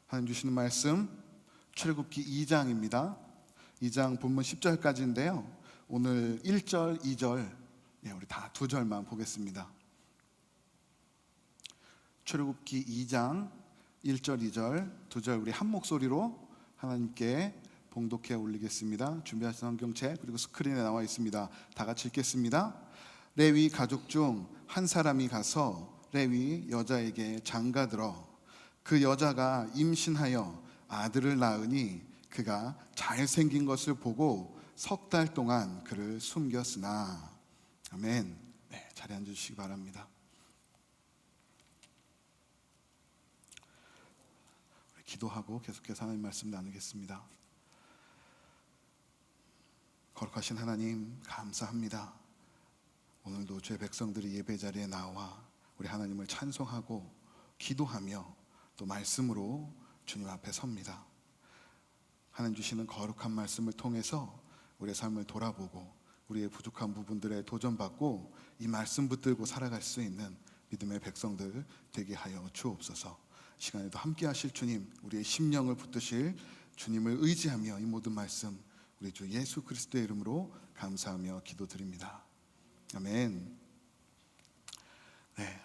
하나님 주시는 말씀 출애굽기 2장입니다. 2장 본문 10절까지인데요. 오늘 1절, 2절 우리 다 2절만 보겠습니다. 출애굽기 2장 1절, 2절, 2절 우리 한 목소리로 하나님께 봉독해 올리겠습니다. 준비하신 성경책 그리고 스크린에 나와 있습니다. 다 같이 읽겠습니다. 레위 가족 중 한 사람이 가서 레위 여자에게 장가들어 그 여자가 임신하여 아들을 낳으니 그가 잘생긴 것을 보고 석 달 동안 그를 숨겼으나. 아멘. 자리에 앉으시기 바랍니다. 우리 기도하고 계속해서 하나님 말씀 나누겠습니다. 거룩하신 하나님 감사합니다. 오늘도 주의 백성들이 예배 자리에 나와 우리 하나님을 찬송하고 기도하며 또 말씀으로 주님 앞에 섭니다. 하나님 주시는 거룩한 말씀을 통해서 우리의 삶을 돌아보고 우리의 부족한 부분들에 도전받고 이 말씀 붙들고 살아갈 수 있는 믿음의 백성들 되게 하여 주옵소서. 시간에도 함께 하실 주님, 우리의 심령을 붙드실 주님을 의지하며 이 모든 말씀 우리 주 예수 그리스도의 이름으로 감사하며 기도드립니다. 아멘.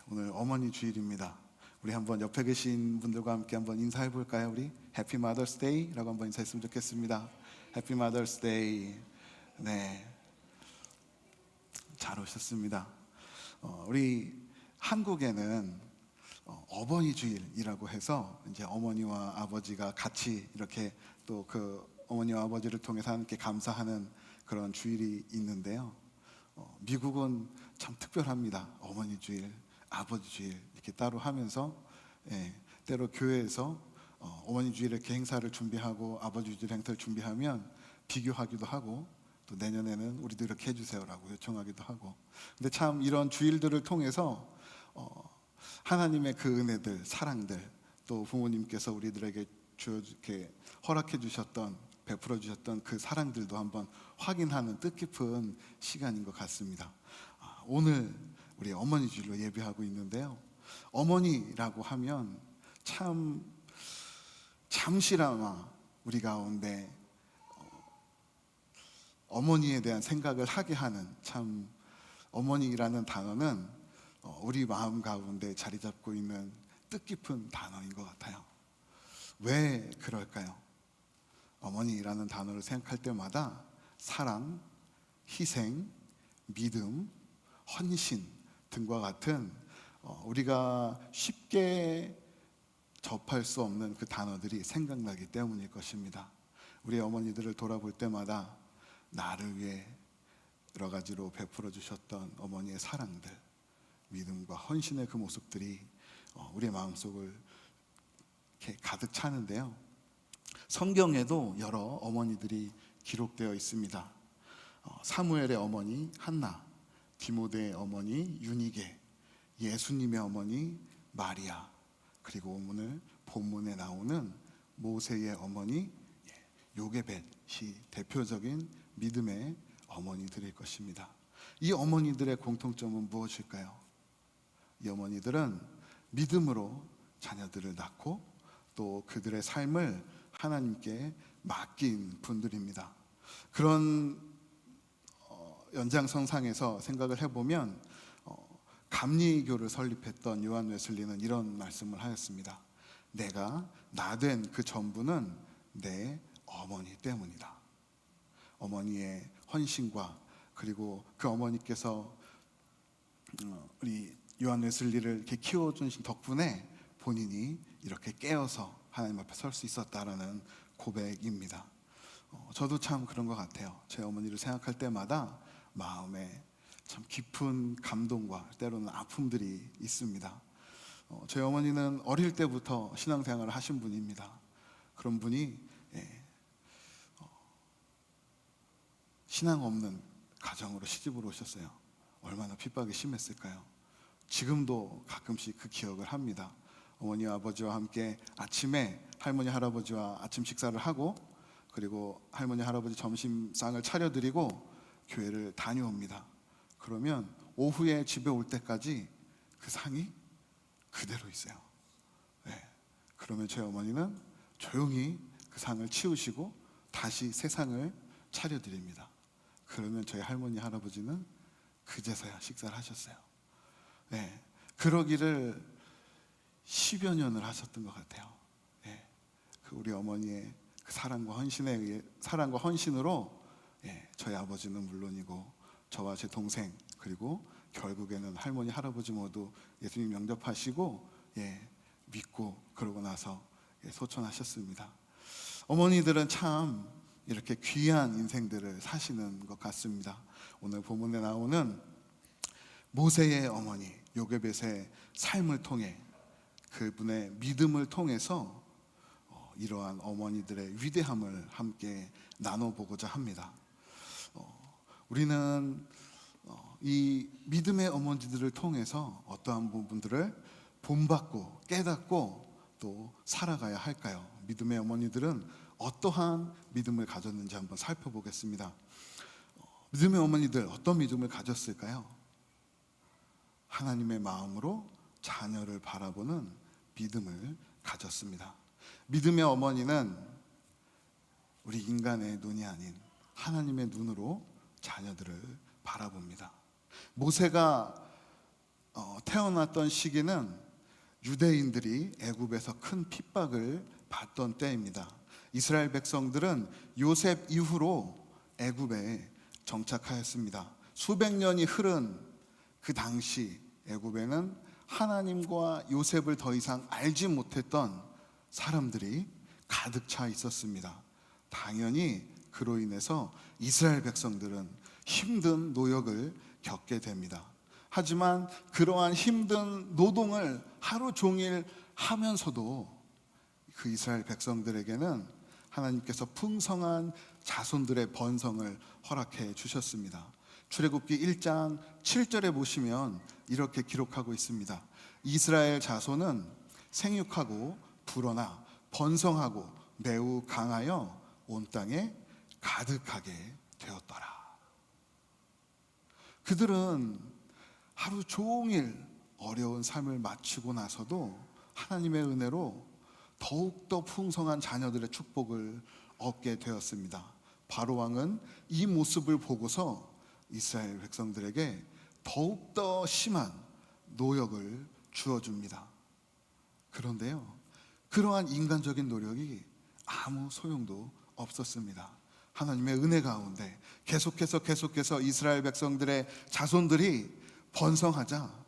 오늘 어머니 주일입니다. 우리 한번 옆에 계신 분들과 함께 한번 인사해 볼까요? 우리 해피 마더스 데이라고 한번 인사했으면 좋겠습니다. 해피 마더스 데이. 잘 오셨습니다. 우리 한국에는 어버이 주일이라고 해서 이제 어머니와 아버지가 같이 이렇게 또 그 어머니와 아버지를 통해서 함께 감사하는 그런 주일이 있는데요. 미국은 참 특별합니다. 어머니 주일, 아버지 주일 이렇게 따로 하면서 때로 교회에서 어머니 주일 이렇게 행사를 준비하고 아버지 주일 행사를 준비하면 비교하기도 하고 또 내년에는 우리도 이렇게 해주세요라고 요청하기도 하고. 근데 참 이런 주일들을 통해서 하나님의 그 은혜들, 사랑들, 또 부모님께서 우리들에게 이렇게 허락해 주셨던, 베풀어 주셨던 그 사랑들도 한번 확인하는 뜻깊은 시간인 것 같습니다. 오늘 우리 어머니 주일로 예배하고 있는데요. 어머니라고 하면 참 잠시나마 우리 가운데 어머니에 대한 생각을 하게 하는, 참 어머니라는 단어는 우리 마음 가운데 자리 잡고 있는 뜻깊은 단어인 것 같아요. 왜 그럴까요? 어머니라는 단어를 생각할 때마다 사랑, 희생, 믿음, 헌신 등과 같은 우리가 쉽게 접할 수 없는 그 단어들이 생각나기 때문일 것입니다. 우리 어머니들을 돌아볼 때마다 나를 위해 여러 가지로 베풀어 주셨던 어머니의 사랑들, 믿음과 헌신의 그 모습들이 우리의 마음속을 이렇게 가득 차는데요. 성경에도 여러 어머니들이 기록되어 있습니다. 사무엘의 어머니 한나, 디모데의 어머니 유니게, 예수님의 어머니 마리아, 그리고 오늘 본문에 나오는 모세의 어머니 요게벳이 대표적인 믿음의 어머니들일 것입니다. 이 어머니들의 공통점은 무엇일까요? 이 어머니들은 믿음으로 자녀들을 낳고 또 그들의 삶을 하나님께 맡긴 분들입니다. 그런 연장선상에서 생각을 해보면 감리교를 설립했던 요한 웨슬리는 이런 말씀을 하였습니다. 내가 나된 그 전부는 내 어머니 때문이다. 어머니의 헌신과 그리고 그 어머니께서 우리 요한 웨슬리를 이렇게 키워주신 덕분에 본인이 이렇게 깨어서 하나님 앞에 설 수 있었다라는 고백입니다. 저도 참 그런 것 같아요. 제 어머니를 생각할 때마다 마음에 참 깊은 감동과 때로는 아픔들이 있습니다. 제 어머니는 어릴 때부터 신앙생활을 하신 분입니다. 그런 분이 신앙 없는 가정으로 시집을 오셨어요. 얼마나 핍박이 심했을까요? 지금도 가끔씩 그 기억을 합니다. 어머니와 아버지와 함께 아침에 할머니 할아버지와 아침 식사를 하고 그리고 할머니 할아버지 점심상을 차려드리고 교회를 다녀옵니다. 그러면 오후에 집에 올 때까지 그 상이 그대로 있어요. 그러면 제 어머니는 조용히 그 상을 치우시고 다시 새 상을 차려드립니다. 그러면 저희 할머니 할아버지는 그제서야 식사를 하셨어요. 네, 그러기를 10여 년을 하셨던 것 같아요. 네, 그 우리 어머니의 그 사랑과 헌신으로 저희 아버지는 물론이고 저와 제 동생 그리고 결국에는 할머니 할아버지 모두 예수님 영접하시고 믿고 그러고 나서 소천하셨습니다. 어머니들은 참 이렇게 귀한 인생들을 사시는 것 같습니다. 오늘 본문에 나오는 모세의 어머니 요게벳의 삶을 통해 그분의 믿음을 통해서 이러한 어머니들의 위대함을 함께 나눠보고자 합니다. 우리는 이 믿음의 어머니들을 통해서 어떠한 부분들을 본받고 깨닫고 또 살아가야 할까요? 믿음의 어머니들은 어떠한 믿음을 가졌는지 한번 살펴보겠습니다. 믿음의 어머니들 어떤 믿음을 가졌을까요? 하나님의 마음으로 자녀를 바라보는 믿음을 가졌습니다. 믿음의 어머니는 우리 인간의 눈이 아닌 하나님의 눈으로 자녀들을 바라봅니다. 모세가 태어났던 시기는 유대인들이 애굽에서 큰 핍박을 받던 때입니다. 이스라엘 백성들은 요셉 이후로 애굽에 정착하였습니다. 수백 년이 흐른 그 당시 애굽에는 하나님과 요셉을 더 이상 알지 못했던 사람들이 가득 차 있었습니다. 당연히 그로 인해서 이스라엘 백성들은 힘든 노역을 겪게 됩니다. 하지만 그러한 힘든 노동을 하루 종일 하면서도 그 이스라엘 백성들에게는 하나님께서 풍성한 자손들의 번성을 허락해 주셨습니다. 출애굽기 1장 7절에 보시면 이렇게 기록하고 있습니다. 이스라엘 자손은 생육하고 불어나 번성하고 매우 강하여 온 땅에 가득하게 되었더라. 그들은 하루 종일 어려운 삶을 마치고 나서도 하나님의 은혜로 더욱더 풍성한 자녀들의 축복을 얻게 되었습니다. 바로 왕은 이 모습을 보고서 이스라엘 백성들에게 더욱더 심한 노역을 주어줍니다. 그런데요, 그러한 인간적인 노력이 아무 소용도 없었습니다. 하나님의 은혜 가운데 계속해서 이스라엘 백성들의 자손들이 번성하자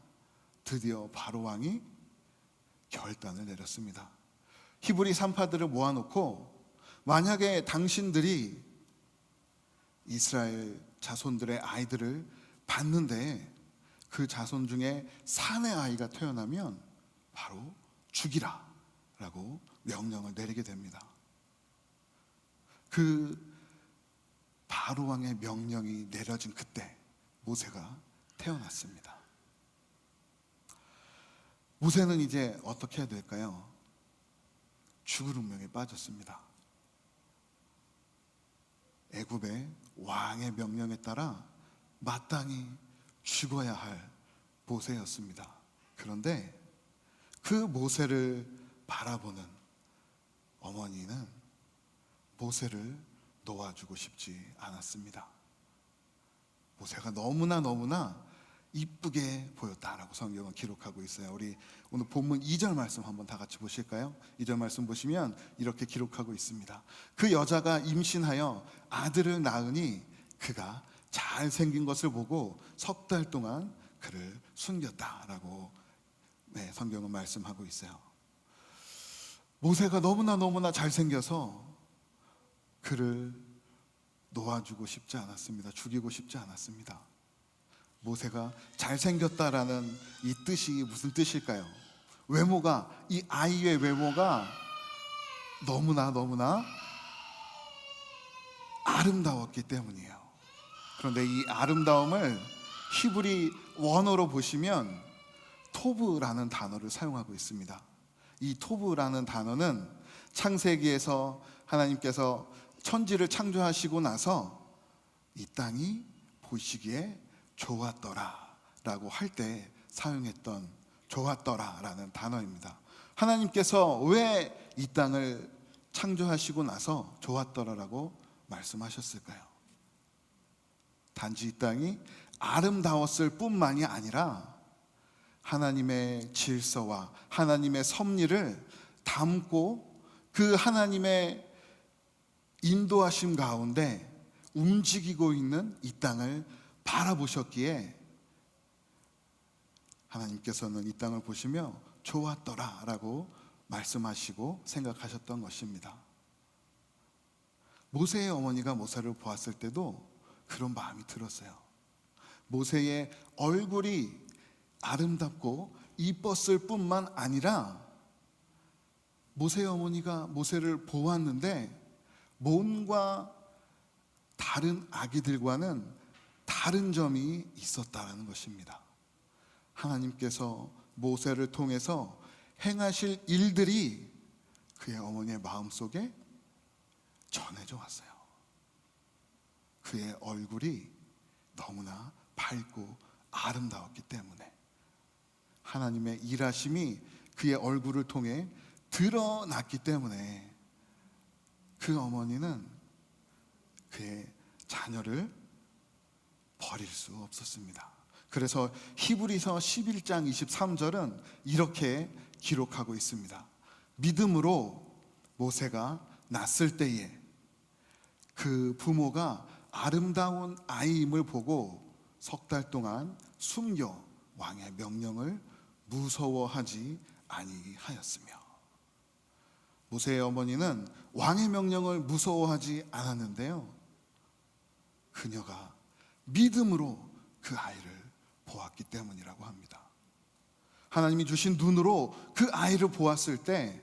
드디어 바로 왕이 결단을 내렸습니다. 히브리 산파들을 모아놓고 만약에 당신들이 이스라엘 자손들의 아이들을 봤는데 그 자손 중에 사내 아이가 태어나면 바로 죽이라 라고 명령을 내리게 됩니다. 그 바로 왕의 명령이 내려진 그때 모세가 태어났습니다. 모세는 이제 어떻게 해야 될까요? 죽을 운명에 빠졌습니다. 애굽의 왕의 명령에 따라 마땅히 죽어야 할 모세였습니다. 그런데 그 모세를 바라보는 어머니는 모세를 놓아주고 싶지 않았습니다. 모세가 너무나 이쁘게 보였다라고 성경은 기록하고 있어요. 우리 오늘 본문 2절 말씀 한번 다 같이 보실까요? 2절 말씀 보시면 이렇게 기록하고 있습니다. 그 여자가 임신하여 아들을 낳으니 그가 잘생긴 것을 보고 석 달 동안 그를 숨겼다라고 성경은 말씀하고 있어요. 모세가 너무나 잘생겨서 그를 놓아주고 싶지 않았습니다. 죽이고 싶지 않았습니다. 모세가 잘생겼다라는 이 뜻이 무슨 뜻일까요? 외모가, 이 아이의 외모가 너무나 아름다웠기 때문이에요. 그런데 이 아름다움을 히브리 원어로 보시면 토브라는 단어를 사용하고 있습니다. 이 토브라는 단어는 창세기에서 하나님께서 천지를 창조하시고 나서 이 땅이 보시기에 좋았더라 라고 할 때 사용했던 좋았더라 라는 단어입니다. 하나님께서 왜 이 땅을 창조하시고 나서 좋았더라라고 말씀하셨을까요? 단지 이 땅이 아름다웠을 뿐만이 아니라 하나님의 질서와 하나님의 섭리를 담고 그 하나님의 인도하심 가운데 움직이고 있는 이 땅을 바라보셨기에 하나님께서는 이 땅을 보시며 좋았더라라고 말씀하시고 생각하셨던 것입니다. 모세의 어머니가 모세를 보았을 때도 그런 마음이 들었어요. 모세의 얼굴이 아름답고 이뻤을 뿐만 아니라 모세의 어머니가 모세를 보았는데 뭔가 다른 아기들과는 다른 점이 있었다는 것입니다. 하나님께서 모세를 통해서 행하실 일들이 그의 어머니의 마음속에 전해져 왔어요. 그의 얼굴이 너무나 밝고 아름다웠기 때문에 하나님의 일하심이 그의 얼굴을 통해 드러났기 때문에 그 어머니는 그의 자녀를 버릴 수 없었습니다. 그래서 히브리서 11장 23절은 이렇게 기록하고 있습니다. 믿음으로 모세가 낳았을 때에 그 부모가 아름다운 아이임을 보고 석 달 동안 숨겨 왕의 명령을 무서워하지 아니하였으며, 모세의 어머니는 왕의 명령을 무서워하지 않았는데요, 그녀가 믿음으로 그 아이를 보았기 때문이라고 합니다. 하나님이 주신 눈으로 그 아이를 보았을 때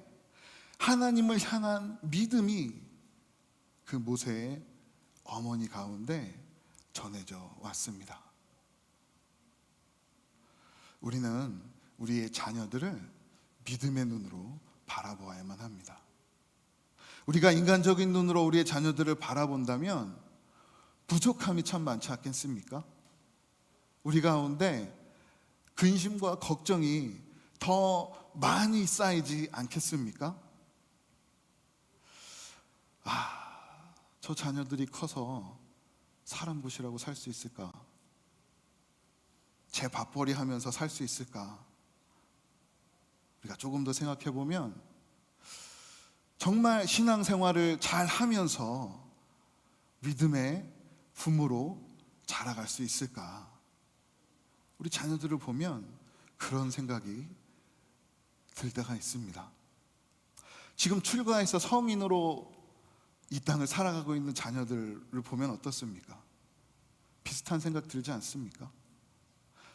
하나님을 향한 믿음이 그 모세의 어머니 가운데 전해져 왔습니다. 우리는 우리의 자녀들을 믿음의 눈으로 바라보아야만 합니다. 우리가 인간적인 눈으로 우리의 자녀들을 바라본다면 부족함이 참 많지 않겠습니까? 우리 가운데 근심과 걱정이 더 많이 쌓이지 않겠습니까? 저 자녀들이 커서 사람 보시라고 살 수 있을까? 제 밥벌이 하면서 살 수 있을까? 우리가 조금 더 생각해 보면 정말 신앙생활을 잘 하면서 믿음의 부모로 자라갈 수 있을까? 우리 자녀들을 보면 그런 생각이 들 때가 있습니다. 지금 출가해서 성인으로 이 땅을 살아가고 있는 자녀들을 보면 어떻습니까? 비슷한 생각 들지 않습니까?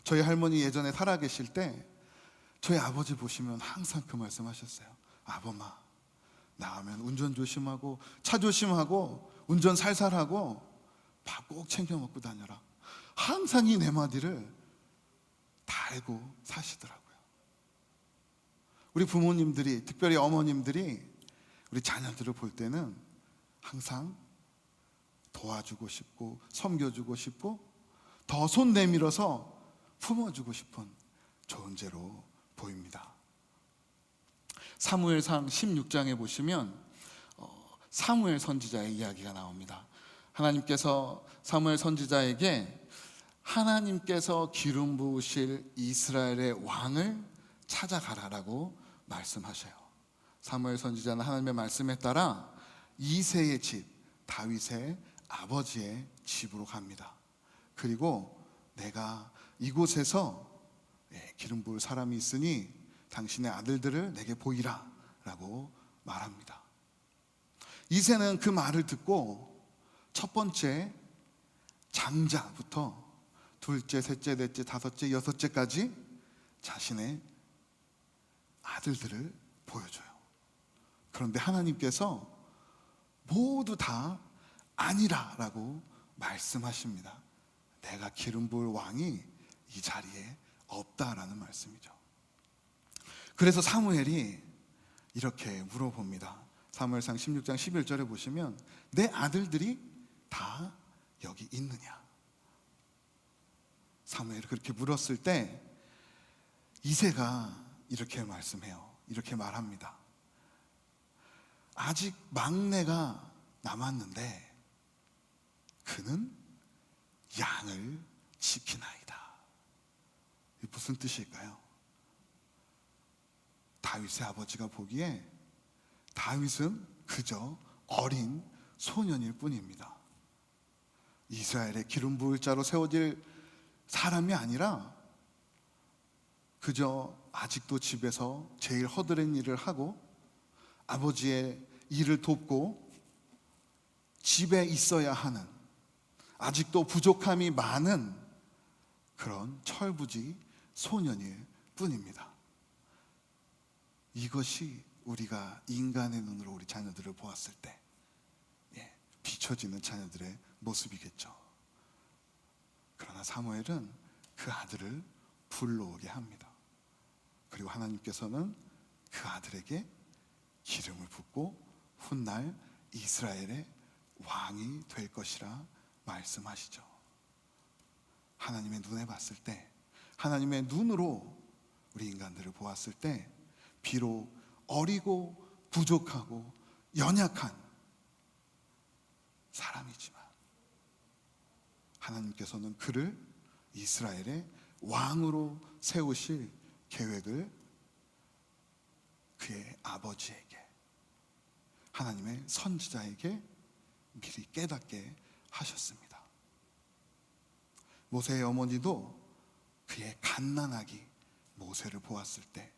저희 할머니 예전에 살아계실 때 저희 아버지 보시면 항상 그 말씀하셨어요. 아범아, 나가면 운전 조심하고 차 조심하고 운전 살살하고 밥 꼭 챙겨 먹고 다녀라. 항상 이 네 마디를 다 알고 사시더라고요. 우리 부모님들이, 특별히 어머님들이 우리 자녀들을 볼 때는 항상 도와주고 싶고 섬겨주고 싶고 더 손 내밀어서 품어주고 싶은 존재로 보입니다. 사무엘상 16장에 보시면 사무엘 선지자의 이야기가 나옵니다. 하나님께서 사무엘 선지자에게 하나님께서 기름 부으실 이스라엘의 왕을 찾아가라라고 말씀하셔요. 사무엘 선지자는 하나님의 말씀에 따라 이새의 집, 다윗의 아버지의 집으로 갑니다. 그리고 내가 이곳에서 기름 부을 사람이 있으니 당신의 아들들을 내게 보이라 라고 말합니다. 이새는 그 말을 듣고 첫 번째 장자부터 둘째, 셋째, 넷째, 다섯째, 여섯째까지 자신의 아들들을 보여줘요. 그런데 하나님께서 모두 다 아니라라고 말씀하십니다. 내가 기름 부을 왕이 이 자리에 없다라는 말씀이죠. 그래서 사무엘이 이렇게 물어봅니다. 사무엘상 16장 11절에 보시면 내 아들들이 다 여기 있느냐? 사무엘이 그렇게 물었을 때 이새가 이렇게 말씀해요. 이렇게 말합니다. 아직 막내가 남았는데 그는 양을 지키나이다. 이게 무슨 뜻일까요? 다윗의 아버지가 보기에 다윗은 그저 어린 소년일 뿐입니다. 이스라엘의 기름 부을 자로 세워질 사람이 아니라 그저 아직도 집에서 제일 허드렛 일을 하고 아버지의 일을 돕고 집에 있어야 하는, 아직도 부족함이 많은 그런 철부지 소년일 뿐입니다. 이것이 우리가 인간의 눈으로 우리 자녀들을 보았을 때 비춰지는 자녀들의 모습이겠죠. 그러나 사무엘은 그 아들을 불러오게 합니다. 그리고 하나님께서는 그 아들에게 기름을 붓고 훗날 이스라엘의 왕이 될 것이라 말씀하시죠. 하나님의 눈에 봤을 때, 하나님의 눈으로 우리 인간들을 보았을 때 비록 어리고 부족하고 연약한 사람이지만 하나님께서는 그를 이스라엘의 왕으로 세우실 계획을 그의 아버지에게, 하나님의 선지자에게 미리 깨닫게 하셨습니다. 모세의 어머니도 그의 갓난아기 모세를 보았을 때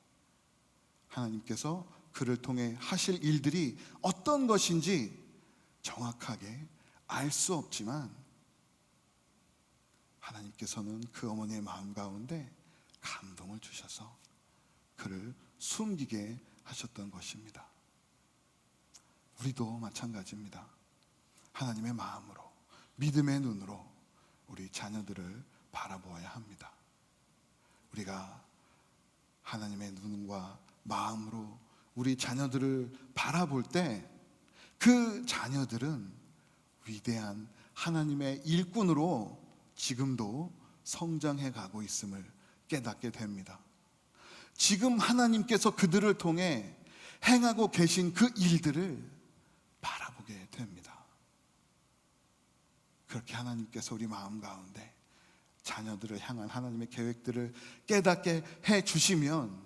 하나님께서 그를 통해 하실 일들이 어떤 것인지 정확하게 알 수 없지만 하나님께서는 그 어머니의 마음 가운데 감동을 주셔서 그를 숨기게 하셨던 것입니다. 우리도 마찬가지입니다. 하나님의 마음으로, 믿음의 눈으로 우리 자녀들을 바라보아야 합니다. 우리가 하나님의 눈과 마음으로 우리 자녀들을 바라볼 때 그 자녀들은 위대한 하나님의 일꾼으로 지금도 성장해 가고 있음을 깨닫게 됩니다. 지금 하나님께서 그들을 통해 행하고 계신 그 일들을 바라보게 됩니다. 그렇게 하나님께서 우리 마음 가운데 자녀들을 향한 하나님의 계획들을 깨닫게 해 주시면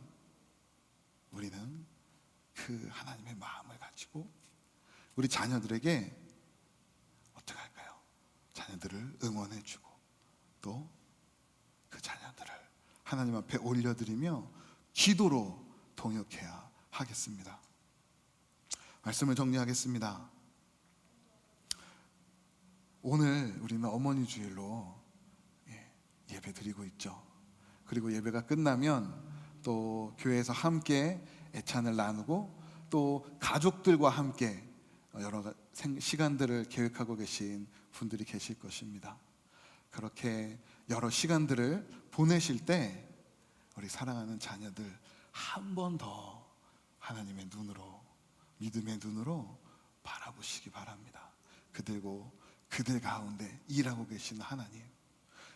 우리는 그 하나님의 마음을 가지고 우리 자녀들에게 어떻게 할까요? 자녀들을 응원해 주고 또 그 자녀들을 하나님 앞에 올려드리며 기도로 동역해야 하겠습니다. 말씀을 정리하겠습니다. 오늘 우리는 어머니 주일로 예배 드리고 있죠. 그리고 예배가 끝나면 또 교회에서 함께 애찬을 나누고 또 가족들과 함께 여러 시간들을 계획하고 계신 분들이 계실 것입니다. 그렇게 여러 시간들을 보내실 때 우리 사랑하는 자녀들 한 번 더 하나님의 눈으로, 믿음의 눈으로 바라보시기 바랍니다. 그들 가운데 일하고 계시는 하나님,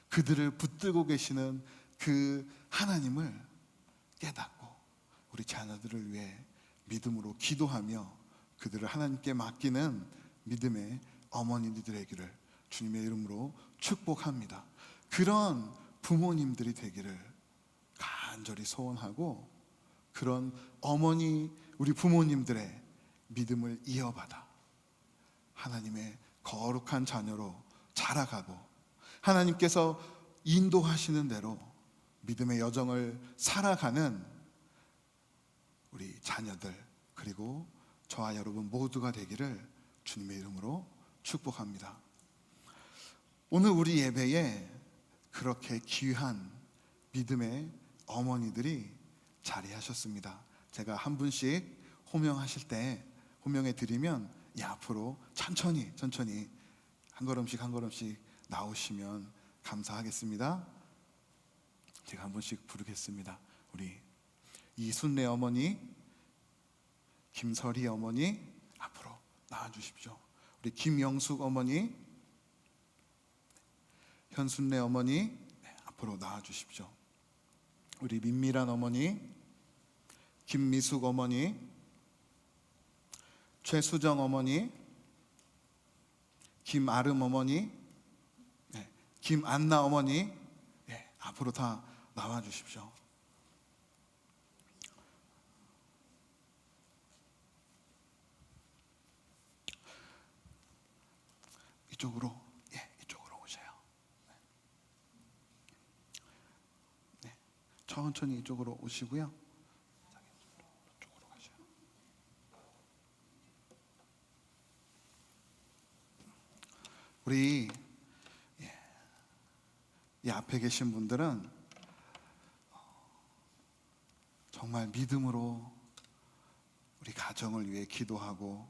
그들을 붙들고 계시는 그 하나님을 깨닫고 우리 자녀들을 위해 믿음으로 기도하며 그들을 하나님께 맡기는 믿음의 어머니들이 되기를 주님의 이름으로 축복합니다. 그런 부모님들이 되기를 간절히 소원하고 그런 어머니, 우리 부모님들의 믿음을 이어받아 하나님의 거룩한 자녀로 자라가고 하나님께서 인도하시는 대로 믿음의 여정을 살아가는 우리 자녀들 그리고 저와 여러분 모두가 되기를 주님의 이름으로 축복합니다. 오늘 우리 예배에 그렇게 귀한 믿음의 어머니들이 자리하셨습니다. 제가 한 분씩 호명하실 때 호명해 드리면 앞으로 천천히 한 걸음씩 나오시면 감사하겠습니다. 제가 한 분씩 부르겠습니다. 우리 이순례 어머니, 김설희 어머니 앞으로 나와주십시오. 우리 김영숙 어머니, 현순례 어머니 앞으로 나와주십시오. 우리 민미란 어머니, 김미숙 어머니, 최수정 어머니, 김아름 어머니, 김안나 어머니, 앞으로 다 나와 주십시오. 이쪽으로 오셔요. 천천히 이쪽으로 오시고요. 이쪽으로 가셔요. 우리 이 앞에 계신 분들은 정말 믿음으로 우리 가정을 위해 기도하고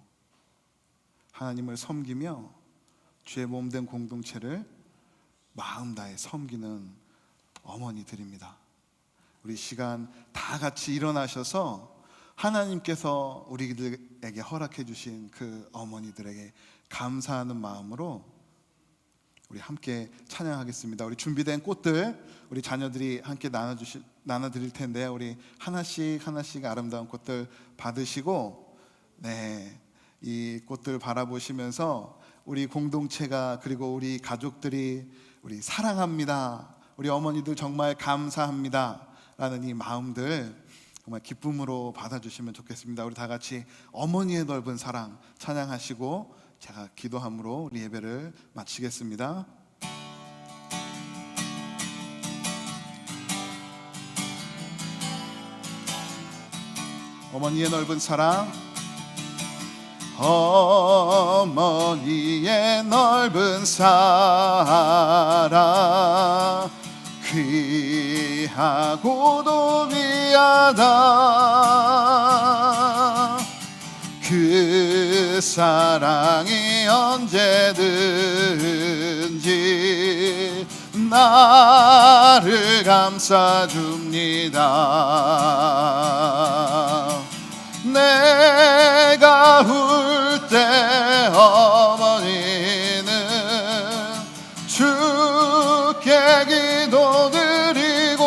하나님을 섬기며 주의 몸된 공동체를 마음 다해 섬기는 어머니들입니다. 우리 시간 다 같이 일어나셔서 하나님께서 우리들에게 허락해 주신 그 어머니들에게 감사하는 마음으로 우리 함께 찬양하겠습니다. 우리 준비된 꽃들 우리 자녀들이 함께 나눠드릴 텐데 우리 하나씩 아름다운 꽃들 받으시고 이 꽃들 바라보시면서 우리 공동체가 그리고 우리 가족들이 우리 사랑합니다, 우리 어머니들 정말 감사합니다 라는 이 마음들 정말 기쁨으로 받아주시면 좋겠습니다. 우리 다 같이 어머니의 넓은 사랑 찬양하시고 제가 기도함으로 우리 예배를 마치겠습니다. 어머니의 넓은 사랑, 어머니의 넓은 사랑, 귀하고도 귀하다. 그 사랑이 언제든지 나를 감싸줍니다. 내가 울 때 어머니는 주께 기도드리고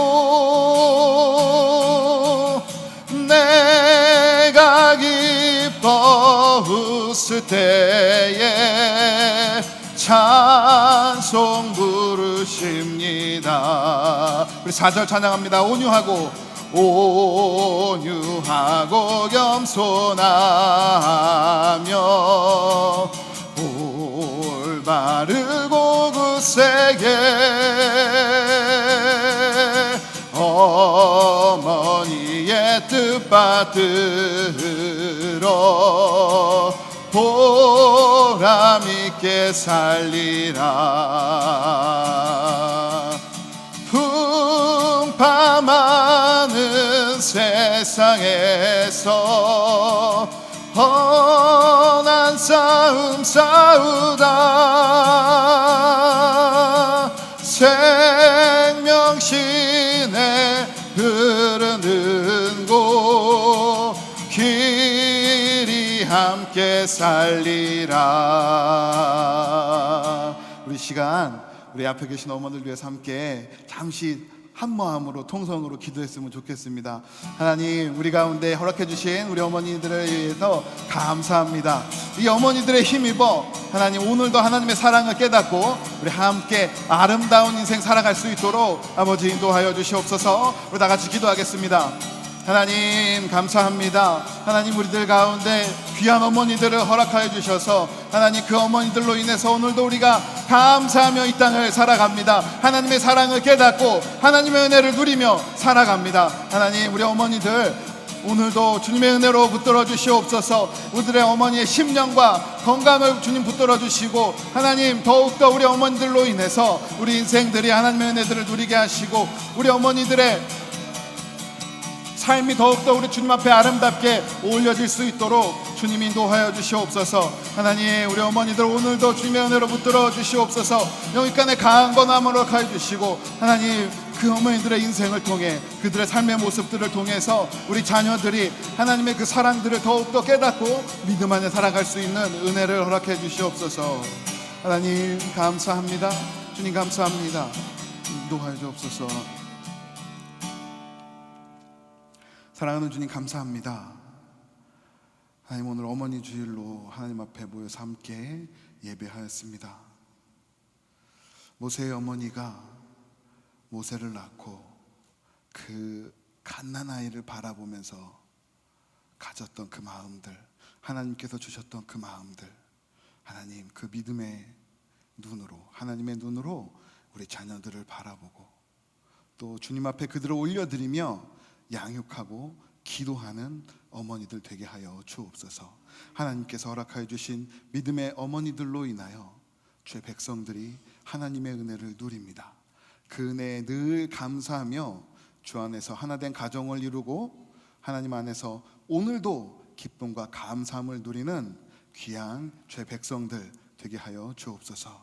내가 기뻐 웃을 때에 찬송 부르십니다. 우리 4절 찬양합니다. 온유하고 겸손하며 올바르고 굳세게 어머니의 뜻 받들어 보람있게 살리라. 풍파많은 세상에서 험한 싸움 싸우다 생명신에 흐르는 곳 길이 함께 살리라. 우리 시간 우리 앞에 계신 어머니를 위해서 함께 잠시 한 마음으로 통성으로 기도했으면 좋겠습니다. 하나님, 우리 가운데 허락해 주신 우리 어머니들을 위해서 감사합니다. 이 어머니들의 힘입어 하나님 오늘도 하나님의 사랑을 깨닫고 우리 함께 아름다운 인생 살아갈 수 있도록 아버지 인도하여 주시옵소서. 우리 다 같이 기도하겠습니다. 하나님 감사합니다. 하나님 우리들 가운데 귀한 어머니들을 허락하여 주셔서 하나님 그 어머니들로 인해서 오늘도 우리가 감사하며 이 땅을 살아갑니다. 하나님의 사랑을 깨닫고 하나님의 은혜를 누리며 살아갑니다. 하나님 우리 어머니들 오늘도 주님의 은혜로 붙들어 주시옵소서. 우리들의 어머니의 심령과 건강을 주님 붙들어 주시고 하나님 더욱더 우리 어머니들로 인해서 우리 인생들이 하나님의 은혜들을 누리게 하시고 우리 어머니들의 삶이 더욱더 우리 주님 앞에 아름답게 어울려질 수 있도록 주님 인도하여 주시옵소서. 하나님 우리 어머니들 오늘도 주님의 은혜로 붙들어 주시옵소서. 영육간에 강한 권함으로 하여 주시고 하나님 그 어머니들의 인생을 통해 그들의 삶의 모습들을 통해서 우리 자녀들이 하나님의 그 사랑들을 더욱더 깨닫고 믿음 안에 살아갈 수 있는 은혜를 허락해 주시옵소서. 하나님 감사합니다. 주님 감사합니다. 인도하여 주옵소서. 사랑하는 주님 감사합니다. 하나님, 오늘 어머니 주일로 하나님 앞에 모여서 함께 예배하였습니다. 모세의 어머니가 모세를 낳고 그 갓난아이를 바라보면서 가졌던 그 마음들, 하나님께서 주셨던 그 마음들, 하나님 그 믿음의 눈으로, 하나님의 눈으로 우리 자녀들을 바라보고 또 주님 앞에 그들을 올려드리며 양육하고 기도하는 어머니들 되게 하여 주옵소서. 하나님께서 허락하여 주신 믿음의 어머니들로 인하여 주의 백성들이 하나님의 은혜를 누립니다. 그 은혜에 늘 감사하며 주 안에서 하나된 가정을 이루고 하나님 안에서 오늘도 기쁨과 감사함을 누리는 귀한 주의 백성들 되게 하여 주옵소서.